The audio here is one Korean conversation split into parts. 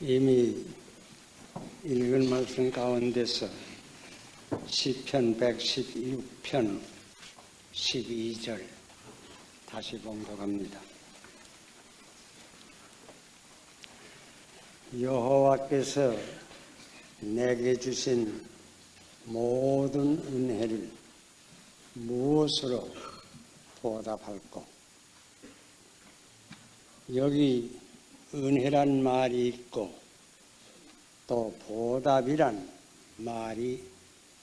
이미 읽은 말씀 가운데서 시편 116편 12절 다시 봉독합니다. 여호와께서 내게 주신 모든 은혜를 무엇으로 보답할꼬? 여기 은혜란 말이 있고 또 보답이란 말이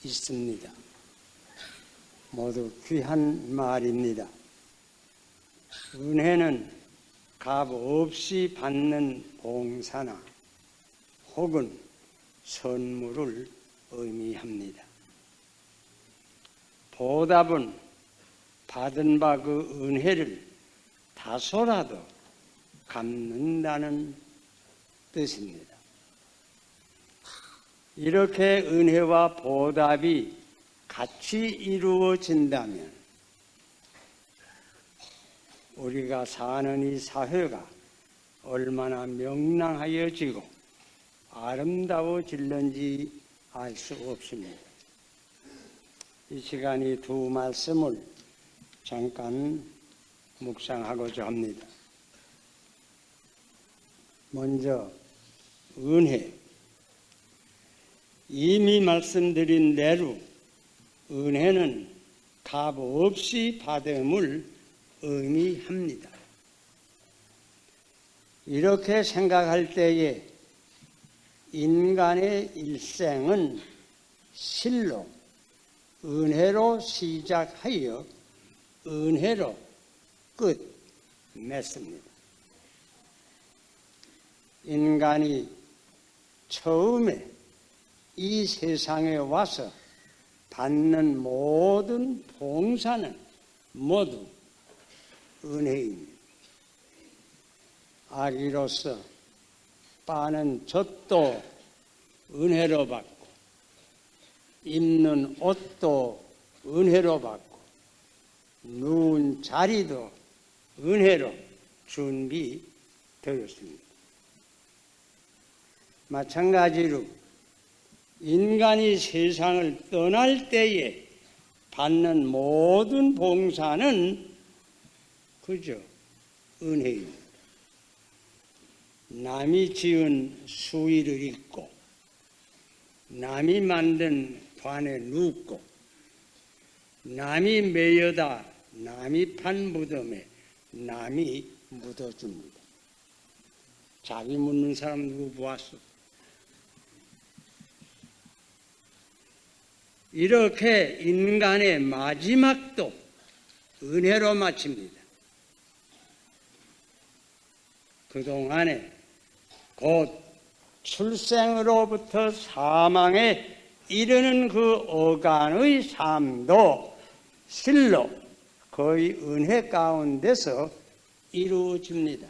있습니다. 모두 귀한 말입니다. 은혜는 값 없이 받는 봉사나 혹은 선물을 의미합니다. 보답은 받은 바 그 은혜를 다소라도 갚는다는 뜻입니다. 이렇게 은혜와 보답이 같이 이루어진다면 우리가 사는 이 사회가 얼마나 명랑하여지고 아름다워질는지 알 수 없습니다. 이 시간이 두 말씀을 잠깐 묵상하고자 합니다. 먼저 은혜. 이미 말씀드린 대로 은혜는 값 없이 받음을 의미합니다. 이렇게 생각할 때에 인간의 일생은 실로 은혜로 시작하여 은혜로 끝맺습니다. 인간이 처음에 이 세상에 와서 받는 모든 봉사는 모두 은혜입니다. 아기로서 빠는 젖도 은혜로 받고 입는 옷도 은혜로 받고 누운 자리도 은혜로 준비되었습니다. 마찬가지로 인간이 세상을 떠날 때에 받는 모든 봉사는 그저 은혜입니다. 남이 지은 수의를 입고 남이 만든 관에 눕고 남이 매여다 남이 판 무덤에 남이 묻어줍니다. 자기 묻는 사람 누구 보았어? 이렇게 인간의 마지막도 은혜로 마칩니다. 그동안에 곧 출생으로부터 사망에 이르는 그 어간의 삶도 실로 거의 은혜 가운데서 이루어집니다.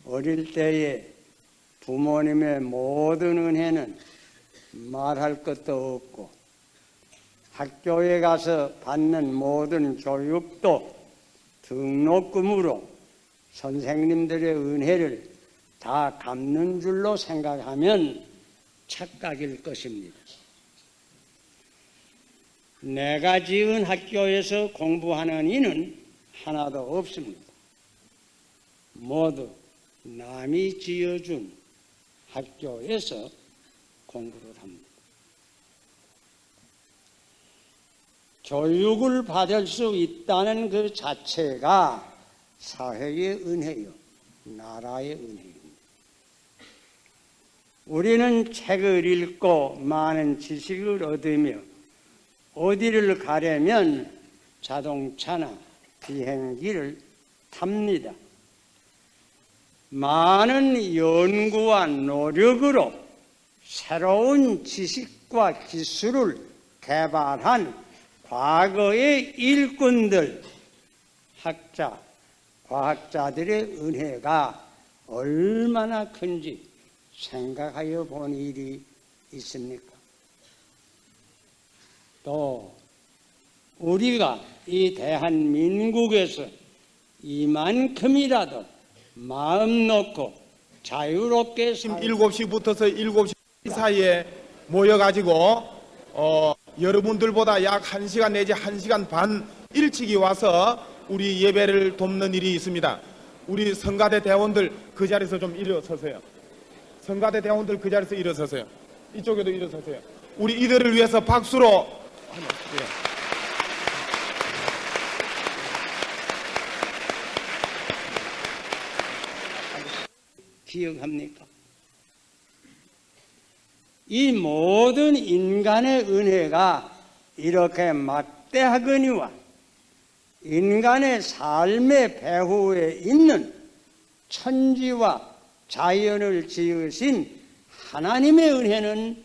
어릴 때에 부모님의 모든 은혜는 말할 것도 없고 학교에 가서 받는 모든 교육도 등록금으로 선생님들의 은혜를 다 갚는 줄로 생각하면 착각일 것입니다. 내가 지은 학교에서 공부하는 이는 하나도 없습니다. 모두 남이 지어준 학교에서 공부를 합니다. 교육을 받을 수 있다는 그 자체가 사회의 은혜요, 나라의 은혜입니다. 우리는 책을 읽고 많은 지식을 얻으며 어디를 가려면 자동차나 비행기를 탑니다. 많은 연구와 노력으로 새로운 지식과 기술을 개발한 과거의 일꾼들, 학자, 과학자들의 은혜가 얼마나 큰지 생각하여 본 일이 있습니까? 또 우리가 이 대한민국에서 이만큼이라도 마음 놓고 자유롭게 지금 7시부터서 7시 사이에 모여가지고 여러분들보다 약 1시간 내지 1시간 반 일찍이 와서 우리 예배를 돕는 일이 있습니다. 우리 성가대 대원들 그 자리에서 좀 일어서세요. 성가대 대원들 그 자리에서 일어서세요. 이쪽에도 일어서세요. 우리 이들을 위해서 박수로 기억합니까? 이 모든 인간의 은혜가 이렇게 막대하거니와 인간의 삶의 배후에 있는 천지와 자연을 지으신 하나님의 은혜는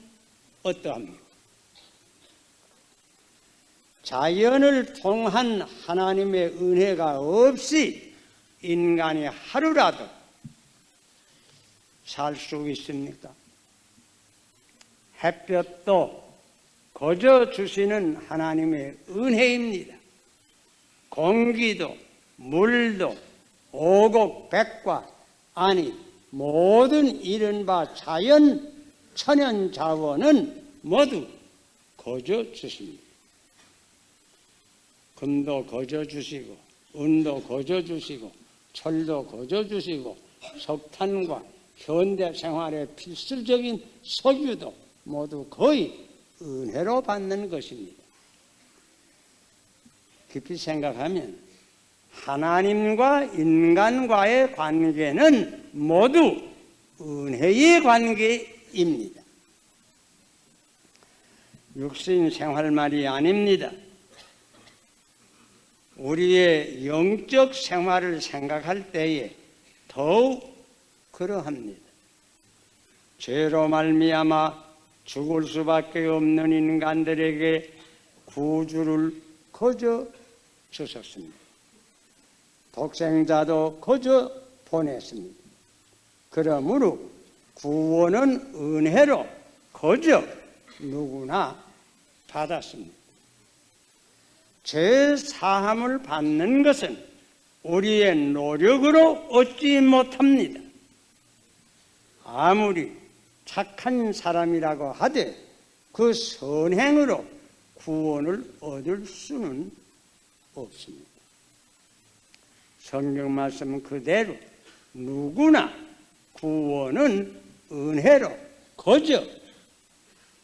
어떠합니까? 자연을 통한 하나님의 은혜가 없이 인간이 하루라도 살 수 있습니까? 햇볕도 거저 주시는 하나님의 은혜입니다. 공기도 물도 오곡백과 아니 모든 이른바 자연 천연 자원은 모두 거저 주십니다. 금도 거저 주시고 은도 거저 주시고 철도 거저 주시고 석탄과 현대 생활의 필수적인 석유도 모두 거의 은혜로 받는 것입니다. 깊이 생각하면 하나님과 인간과의 관계는 모두 은혜의 관계입니다. 육신 생활만이 아닙니다. 우리의 영적 생활을 생각할 때에 더욱 그러합니다. 죄로 말미암아 죽을 수밖에 없는 인간들에게 구주를 거저 주셨습니다. 독생자도 거저 보냈습니다. 그러므로 구원은 은혜로 거저 누구나 받았습니다. 죄 사함을 받는 것은 우리의 노력으로 얻지 못합니다. 아무리 착한 사람이라고 하되 그 선행으로 구원을 얻을 수는 없습니다. 성경 말씀 그대로 누구나 구원은 은혜로 거저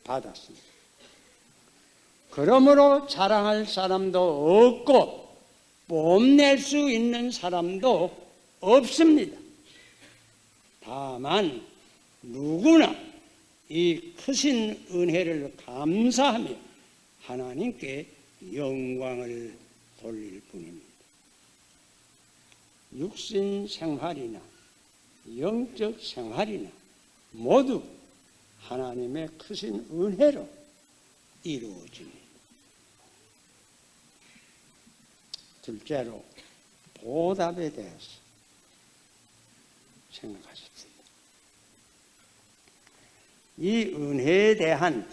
받았습니다. 그러므로 자랑할 사람도 없고 뽐낼 수 있는 사람도 없습니다. 다만 누구나 이 크신 은혜를 감사하며 하나님께 영광을 돌릴 뿐입니다. 육신 생활이나 영적 생활이나 모두 하나님의 크신 은혜로 이루어집니다. 둘째로 보답에 대해서 생각하십시오. 이 은혜에 대한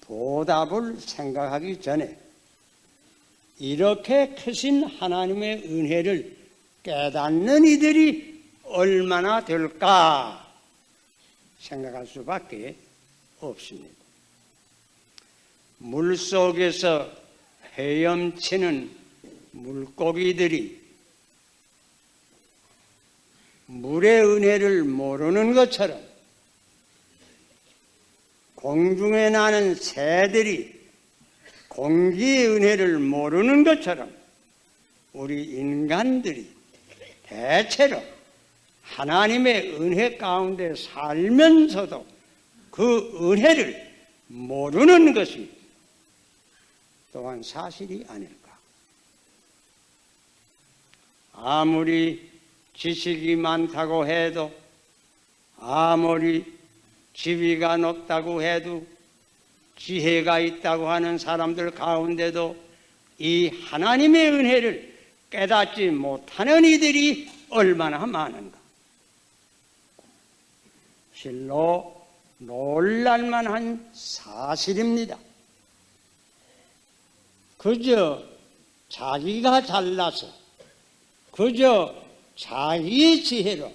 보답을 생각하기 전에 이렇게 크신 하나님의 은혜를 깨닫는 이들이 얼마나 될까 생각할 수밖에 없습니다. 물속에서 헤엄치는 물고기들이 물의 은혜를 모르는 것처럼 공중에 나는 새들이 공기의 은혜를 모르는 것처럼 우리 인간들이 대체로 하나님의 은혜 가운데 살면서도 그 은혜를 모르는 것이 또한 사실이 아닐까. 아무리 지식이 많다고 해도 아무리 지위가 높다고 해도 지혜가 있다고 하는 사람들 가운데도 이 하나님의 은혜를 깨닫지 못하는 이들이 얼마나 많은가. 실로 놀랄만한 사실입니다. 그저 자기가 잘나서 그저 자기의 지혜로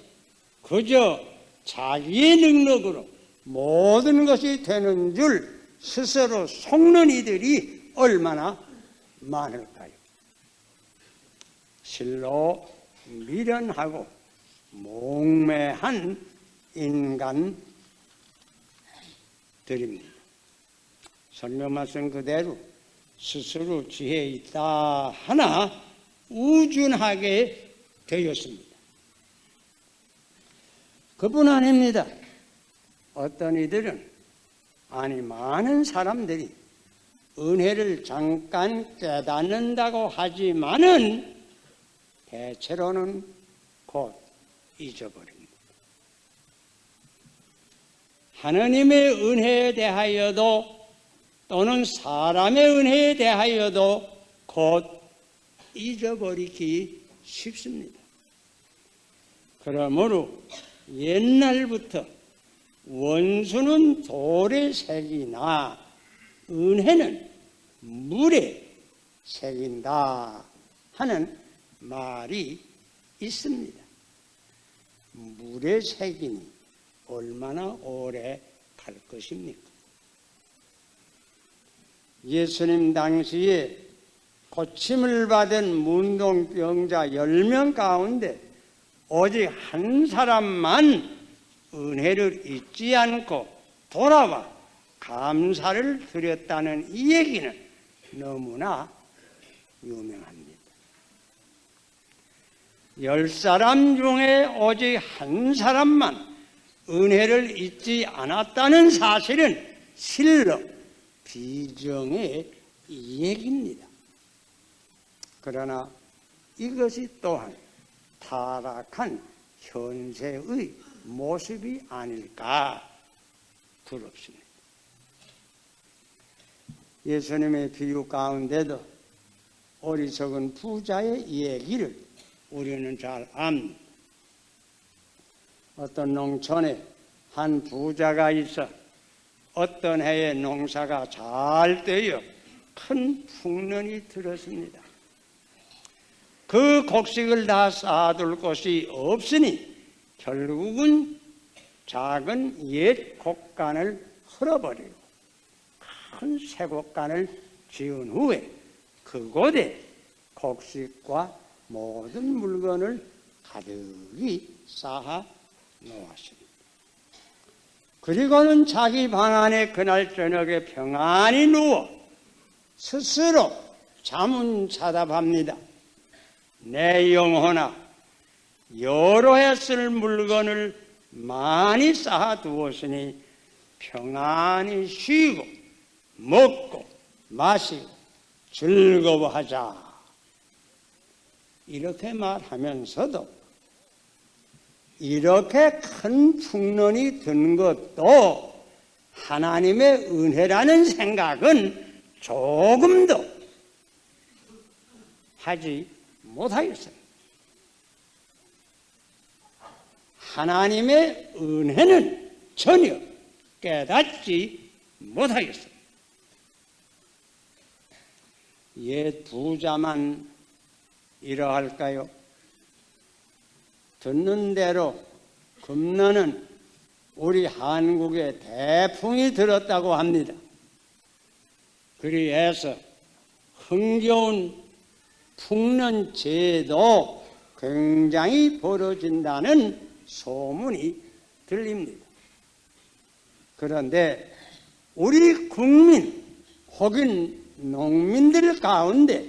그저 자기의 능력으로 모든 것이 되는 줄 스스로 속는 이들이 얼마나 많을까요? 실로 미련하고 몽매한 인간들입니다. 설명 말씀 그대로 스스로 지혜 있다 하나 우준하게 되었습니다. 그뿐 아닙니다. 어떤 이들은 많은 사람들이 은혜를 잠깐 깨닫는다고 하지만은 대체로는 곧 잊어버립니다. 하느님의 은혜에 대하여도 또는 사람의 은혜에 대하여도 곧 잊어버리기 쉽습니다. 그러므로 옛날부터 원수는 돌에 새기나 은혜는 물에 새긴다 하는 말이 있습니다. 물에 새기니 얼마나 오래 갈 것입니까? 예수님 당시에 고침을 받은 문둥병자 10명 가운데 오직 한 사람만 은혜를 잊지 않고 돌아와 감사를 드렸다는 이 얘기는 너무나 유명합니다. 10사람 중에 오직 한 사람만 은혜를 잊지 않았다는 사실은 실로 비정의 얘기입니다. 그러나 이것이 또한 타락한 현세의 모습이 아닐까 부럽습니다. 예수님의 비유 가운데도 어리석은 부자의 얘기를 우리는 잘 압니다. 어떤 농촌에 한 부자가 있어 어떤 해에 농사가 잘 되어 큰 풍년이 들었습니다. 그 곡식을 다 쌓아둘 곳이 없으니 결국은 작은 옛 곡간을 헐어버리고 큰 새 곡간을 지은 후에 그곳에 곡식과 모든 물건을 가득히 쌓아 놓았습니다. 그리고는 자기 방 안에 그날 저녁에 평안히 누워 스스로 자문자답합니다. 내 영혼아, 여러 해 쓸 물건을 많이 쌓아두었으니 평안히 쉬고 먹고 마시고 즐거워하자. 이렇게 말하면서도 이렇게 큰 풍년이 든 것도 하나님의 은혜라는 생각은 조금도 하지 못하였어요. 하나님의 은혜는 전혀 깨닫지 못하였어요. 옛 부자만 이러할까요? 듣는 대로 금년은 우리 한국에 태풍이 들었다고 합니다. 그리해서 흥겨운 풍년제도 굉장히 벌어진다는 소문이 들립니다. 그런데 우리 국민 혹은 농민들 가운데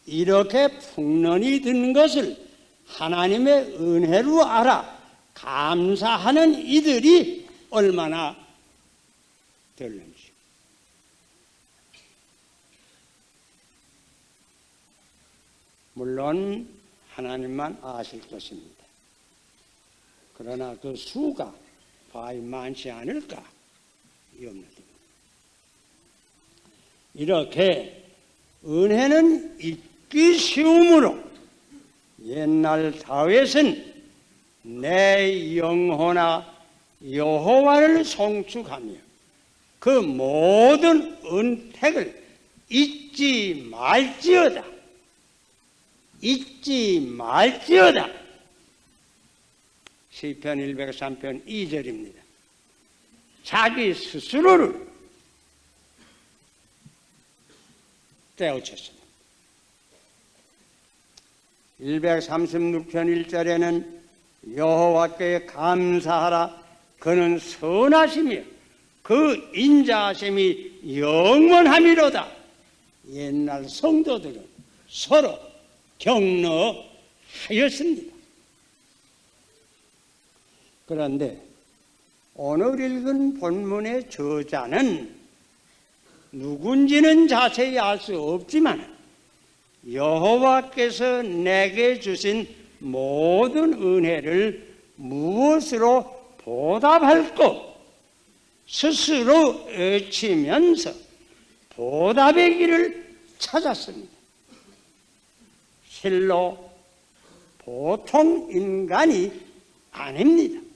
이렇게 풍년이 든 것을 하나님의 은혜로 알아 감사하는 이들이 얼마나 되는지. 물론 하나님만 아실 것입니다. 그러나 그 수가 과히 많지 않을까 염려됩니다. 이렇게 은혜는 잊기 쉬우므로 옛날 다윗은 내 영혼아 여호와를 송축하며 그 모든 은택을 잊지 말지어다. 잊지 말지어다. 시편 103편 2절입니다. 자기 스스로를 떼어쳤습니다. 136편 1절에는 여호와께 감사하라. 그는 선하시며 그 인자하심이 영원하미로다. 옛날 성도들은 서로 격려하였습니다. 그런데 오늘 읽은 본문의 저자는 누군지는 자세히 알 수 없지만 여호와께서 내게 주신 모든 은혜를 무엇으로 보답할꼬 스스로 외치면서 보답의 길을 찾았습니다. 실로 보통 인간이 아닙니다.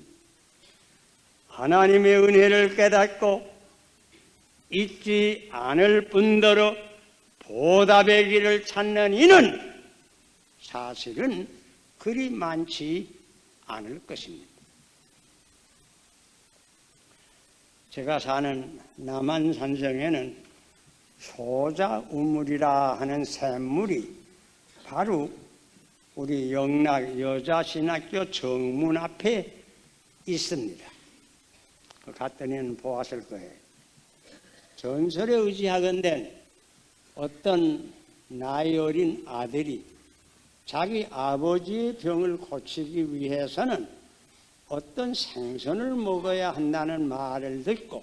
하나님의 은혜를 깨닫고 잊지 않을 뿐더러 보답의 길을 찾는 이는 사실은 그리 많지 않을 것입니다. 제가 사는 남한산성에는 효자우물이라 하는 샘물이 바로 우리 영락 여자신학교 정문 앞에 있습니다. 갔더니 보았을 거예요. 전설에 의지하건대 어떤 나이 어린 아들이 자기 아버지의 병을 고치기 위해서는 어떤 생선을 먹어야 한다는 말을 듣고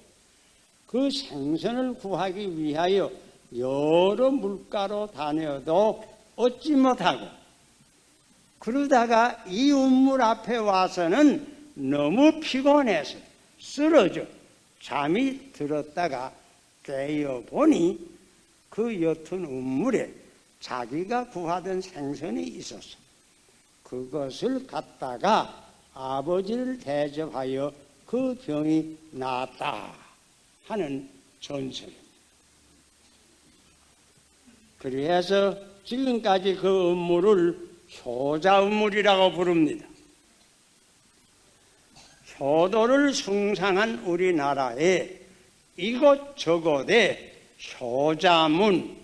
그 생선을 구하기 위하여 여러 물가로 다녀도 얻지 못하고 그러다가 이 우물 앞에 와서는 너무 피곤해서 쓰러져 잠이 들었다가 깨어보니 그 옅은 우물에 자기가 구하던 생선이 있었어. 그것을 갖다가 아버지를 대접하여 그 병이 나았다 하는 전설입니다. 그래서 지금까지 그 우물을 효자우물이라고 부릅니다. 효도를 숭상한 우리나라에 이곳저곳에 효자문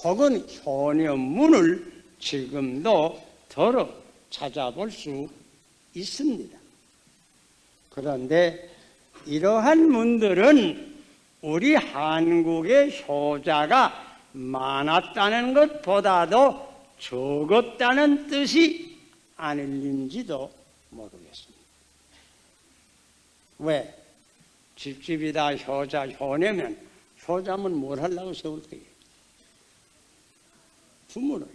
혹은 효녀문을 지금도 더러 찾아볼 수 있습니다. 그런데 이러한 문들은 우리 한국의 효자가 많았다는 것보다도 적었다는 뜻이 아닐는지도 모르겠습니다. 왜? 집집이 다 효자, 효녀면 효자면 뭘 하려고 세울 거예요? 부모를.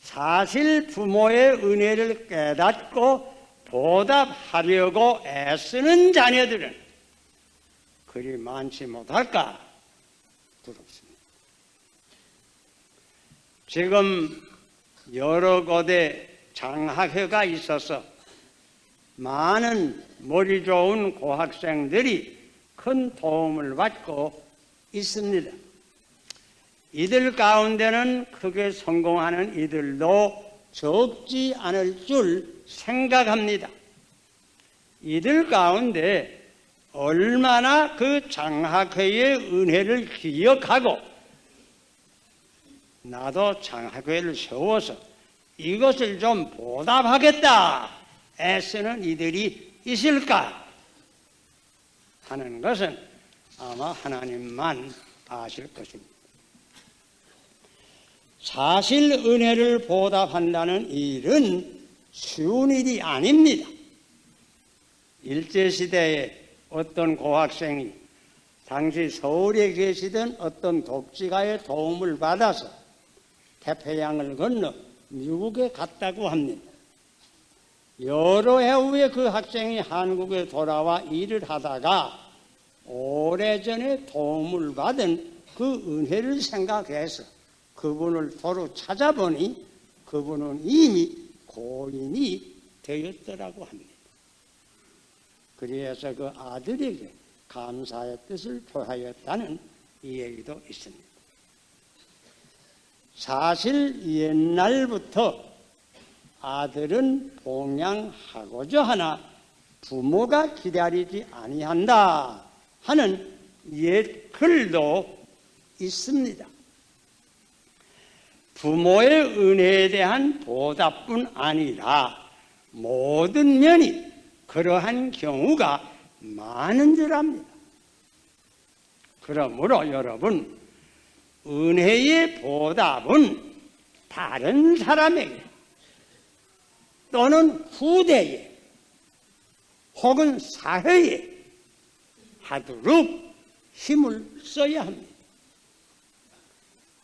사실 부모의 은혜를 깨닫고 보답하려고 애쓰는 자녀들은 그리 많지 못할까 부럽습니다. 지금 여러 곳에 장학회가 있어서 많은 머리 좋은 고학생들이 큰 도움을 받고 있습니다. 이들 가운데는 크게 성공하는 이들도 적지 않을 줄 생각합니다. 이들 가운데 얼마나 그 장학회의 은혜를 기억하고 나도 장학회를 세워서 이것을 좀 보답하겠다 애쓰는 이들이 있을까 하는 것은 아마 하나님만 아실 것입니다. 사실 은혜를 보답한다는 일은 쉬운 일이 아닙니다. 일제시대에 어떤 고학생이 당시 서울에 계시던 어떤 독지가의 도움을 받아서 태평양을 건너 미국에 갔다고 합니다. 여러 해 후에 그 학생이 한국에 돌아와 일을 하다가 오래전에 도움을 받은 그 은혜를 생각해서 그분을 도로 찾아보니 그분은 이미 고인이 되었더라고 합니다. 그래서 그 아들에게 감사의 뜻을 표하였다는 이야기도 있습니다. 사실 옛날부터 아들은 봉양하고자 하나 부모가 기다리지 아니한다 하는 옛 글도 있습니다. 부모의 은혜에 대한 보답뿐 아니라 모든 면이 그러한 경우가 많은 줄 압니다. 그러므로 여러분, 은혜의 보답은 다른 사람에게 또는 후대에 혹은 사회에 하도록 힘을 써야 합니다.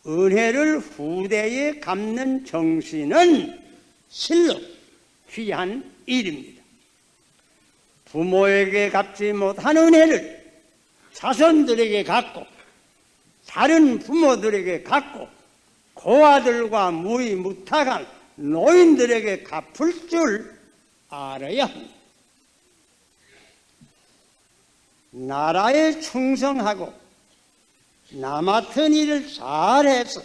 은혜를 후대에 갚는 정신은 실로 귀한 일입니다. 부모에게 갚지 못한 은혜를 자손들에게 갚고 다른 부모들에게 갚고 고아들과 무위무탁한 노인들에게 갚을 줄 알아야 합니다. 나라에 충성하고 나 맡은 일을 잘해서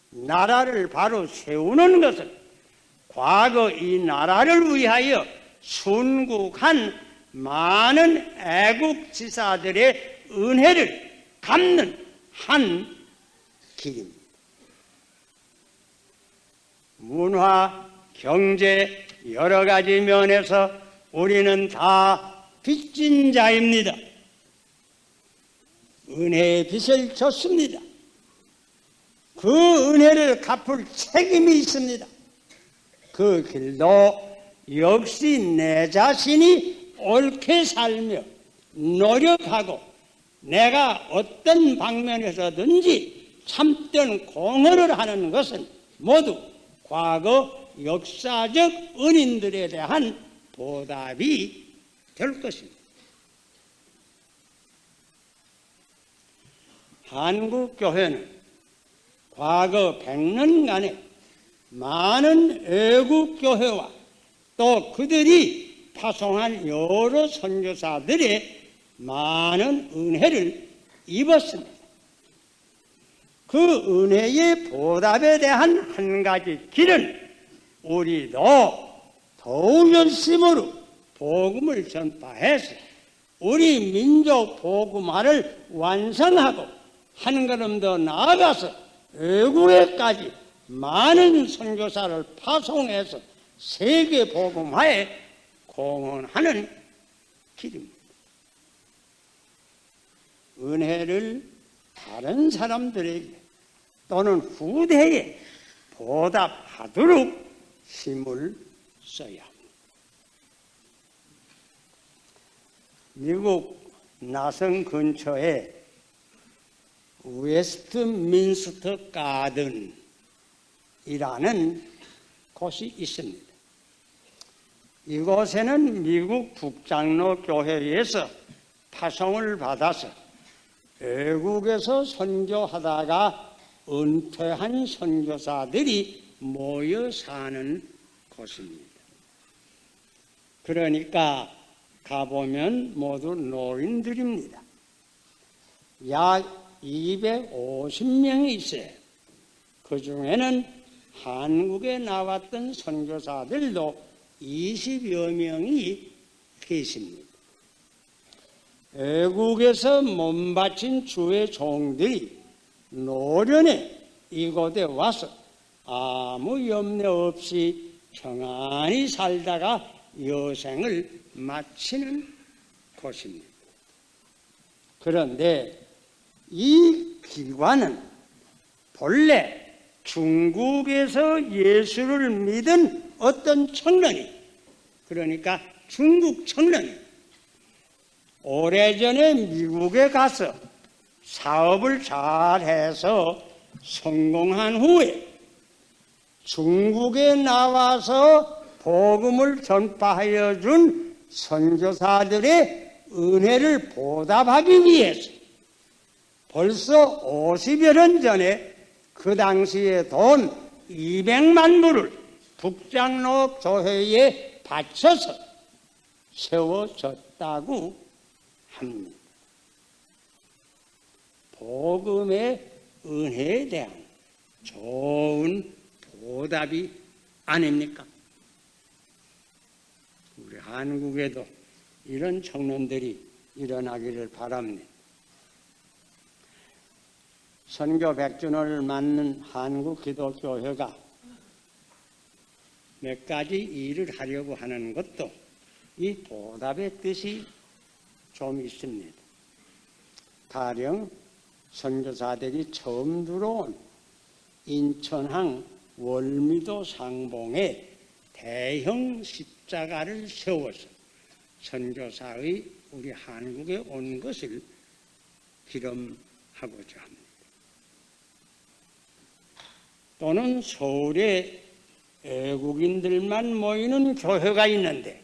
나라를 바로 세우는 것은 과거 이 나라를 위하여 순국한 많은 애국지사들의 은혜를 갚는 한 길입니다. 문화, 경제 여러 가지 면에서 우리는 다 빚진 자입니다. 은혜의 빚을 졌습니다. 그 은혜를 갚을 책임이 있습니다. 그 길도 역시 내 자신이 옳게 살며 노력하고 내가 어떤 방면에서든지 참된 공헌을 하는 것은 모두 과거 역사적 은인들에 대한 보답이 될 것입니다. 한국교회는 과거 100년간에 많은 애국교회와 또 그들이 파송한 여러 선교사들의 많은 은혜를 입었습니다. 그 은혜의 보답에 대한 한 가지 길은 우리도 더욱 열심으로 복음을 전파해서 우리 민족 복음화를 완성하고 한 걸음 더 나아가서 외국에까지 많은 선교사를 파송해서 세계 복음화에 공헌하는 길입니다. 은혜를 다른 사람들에게 또는 후대에 보답하도록 힘을 써야 합니다. 미국 나성 근처에 웨스트민스터 가든이라는 곳이 있습니다. 이곳에는 미국 북장로 교회에서 파송을 받아서 외국에서 선교하다가 은퇴한 선교사들이 모여 사는 곳입니다. 그러니까 가보면 모두 노인들입니다. 약 250명이 있어요. 그 중에는 한국에 나왔던 선교사들도 20여 명이 계십니다. 외국에서 몸바친 주의 종들이 노련에 이곳에 와서 아무 염려 없이 평안히 살다가 여생을 마치는 곳입니다. 그런데 이 기관은 본래 중국에서 예수를 믿은 어떤 청년이, 그러니까 중국 청년이 오래전에 미국에 가서 사업을 잘해서 성공한 후에 중국에 나와서 복음을 전파하여 준 선교사들의 은혜를 보답하기 위해서 벌써 50여 년 전에 그 당시에 돈 200만 불을 북장로 교회에 바쳐서 세워졌다고 합니다. 복음의 은혜에 대한 좋은 보답이 아닙니까? 우리 한국에도 이런 청년들이 일어나기를 바랍니다. 선교 100주년을 맞는 한국기독교회가 몇 가지 일을 하려고 하는 것도 이 보답의 뜻이 좀 있습니다. 가령 선교사들이 처음 들어온 인천항 월미도 상봉에 대형 십자가를 세워서 선교사의 우리 한국에 온 것을 기념하고자 합니다. 또는 서울에 외국인들만 모이는 교회가 있는데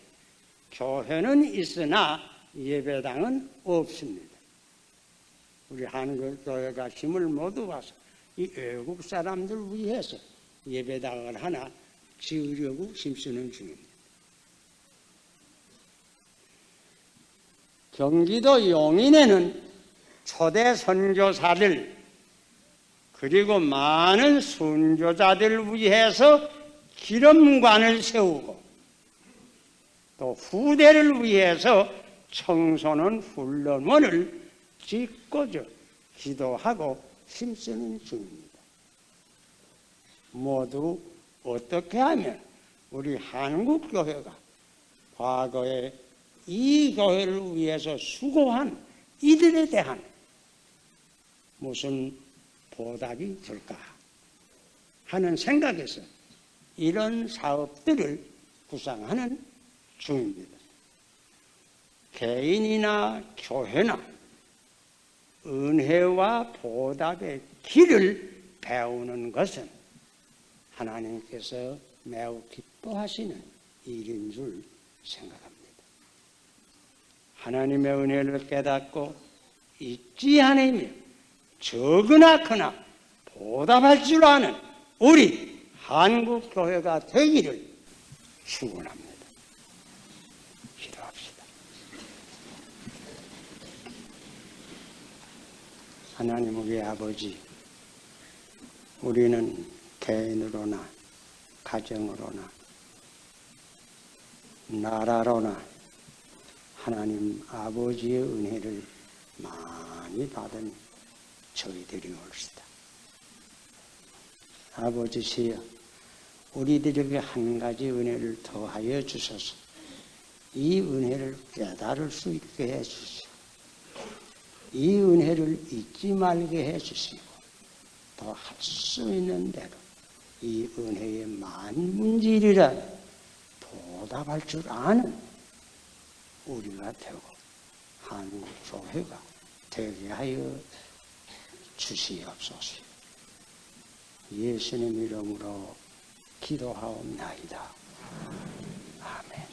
교회는 있으나 예배당은 없습니다. 우리 한국교회가 힘을 모두 봐서 이 외국 사람들 위해서 예배당을 하나 지으려고 힘쓰는 중입니다. 경기도 용인에는 초대 선교사들 그리고 많은 순교자들을 위해서 기념관을 세우고 또 후대를 위해서 청소년 훈련원을 짓고자 기도하고 힘쓰는 중입니다. 모두 어떻게 하면 우리 한국교회가 과거에 이 교회를 위해서 수고한 이들에 대한 무슨 보답이 될까 하는 생각에서 이런 사업들을 구상하는 중입니다. 개인이나 교회나 은혜와 보답의 길을 배우는 것은 하나님께서 매우 기뻐하시는 일인 줄 생각합니다. 하나님의 은혜를 깨닫고 잊지 않으며 적으나 크나 보답할 줄 아는 우리 한국교회가 되기를 축원합니다. 기도합시다. 하나님 우리 아버지, 우리는 개인으로나 가정으로나 나라로나 하나님 아버지의 은혜를 많이 받은 저희들이 옳시다. 아버지시여, 우리들에게 한 가지 은혜를 더하여 주셔서 이 은혜를 깨달을 수 있게 해주시고 이 은혜를 잊지 말게 해주시고 더 할 수 있는 대로 이 은혜의 만문질이란 보답할 줄 아는 우리가 되고 한국교회가 되게 하여 주시옵소서. 예수님 이름으로 기도하옵나이다. 아멘.